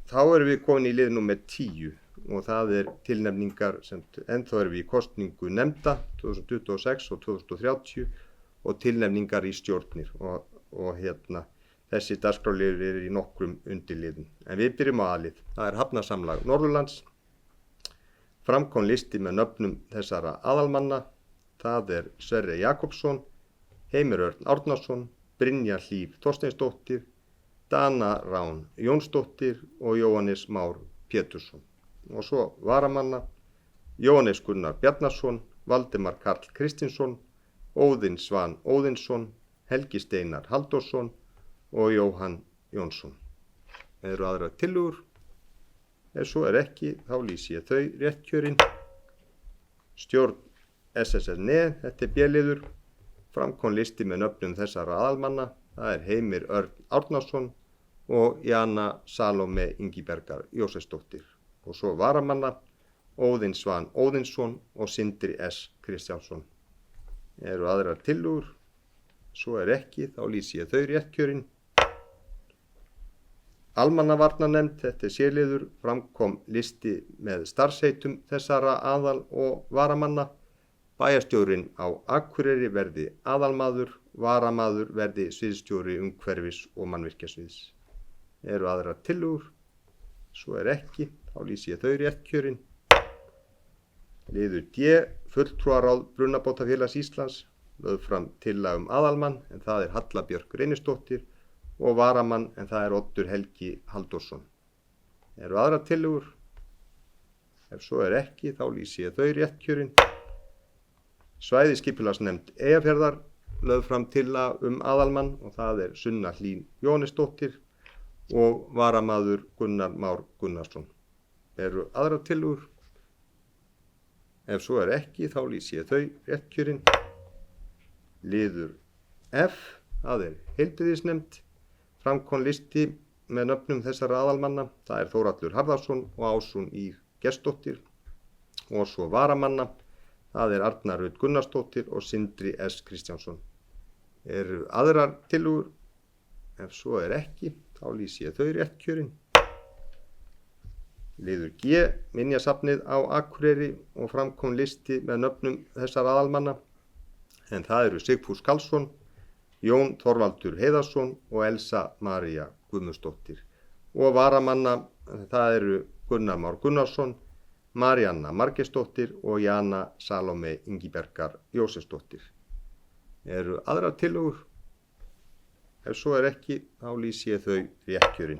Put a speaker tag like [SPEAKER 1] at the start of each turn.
[SPEAKER 1] Þá erum við komin í lið númer 10 og það tilnefningar sem ennþá erum við í kosningu nefnda 2026 og 2030 og tilnefningar í stjórnir og þessi dagskrárliður í nokkrum undirliðum. En við byrjum á A-lið. Það Hafnasamlag Norðurlands. Fram kom listi með nöfnum þessara aðalmanna. Það Sverrir Jakobsson, Heimir Örn Árnason, Brynja Hlíf Þorsteinsdóttir, Dana Rán Jónsdóttir og Jóhannes Már Pétursson. Og svo varamanna Jóhannes Gunnar Bjarnason, Valdimar Karl Kristinsson, Óðinn Svan Óðinsson, Helgi Steinar Halldórsson og Jóhann Jónsson. Eru aðrar tillögur? Ef svo ekki, þá lýsi ég þau réttkjörin. Stjórn SSNE, þetta B-liður. Fram kom listi með nöfnum þessara aðalmanna. Það Heimir Örn Árnason og Jana Salome Ingibergar Jósefsdóttir. Og svo varamanna Óðinn Svan Óðinsson og Sindri S. Kristjánsson. Eru aðrar tillögur? Svo ekki, þá lýsi ég þau réttkjörin. Almannavarnanefnd, þetta C-liður. Fram kom listi með starfsheitum þessara aðal- og varamanna. Bæjarstjórinn á Akureyri verði aðalmaður, varamaður verði sviðsstjóri umhverfis- og mannvirkjasviðs. Eru aðrar tillögur? Svo ekki, þá lýsi ég þau réttkjörin. Liður D, fulltrúaráð Brunabótafélags Íslands, lögð fram tillaga aðalmann, en það Halla Björk Reynisdóttir, og varamann, en það Oddur Helgi Halldórsson. Eru aðrar tillögur? Ef svo ekki, þá lýsi ég þau réttkjörin. Svæðisskipulagsnefnd Eyjafjarðar, lögð fram tillaga aðalmann, og það Sunna Hlín Jóhannesdóttir og varamaður Gunnar Már Gunnarsson. Eru aðrar tillögur? Ef svo ekki, þá lýsi ég þau réttkjörin. Liður F, það heilbrigðisnefnd. Fram kom listi með nöfnum þessara aðalmanna. Það Þórhallur Harðarson og Ásrún Ýr Gestsdóttir. Og svo varamanna. Það Arna Rut Gunnarsdóttir og Sindri S. Kristjánsson. Eru aðrar tillögur? Ef svo ekki, þá lýsi ég þau réttkjörin. Liður G, minjasafnið á Akureyri, og fram kom listi með nöfnum þessara aðalmanna. En það Sigfús Karlsson, Jón Þorvaldur Heiðarsson og Elsa María Guðmundsdóttir. Og varamanna, það Gunnar Már Gunnarsson, Maríanna Margeirsdóttir og Jana Salome Ingibergar Jósefsdóttir. Eru aðrar tillögur? Ef svo ekki, þá lýsi ég þau réttkjörin.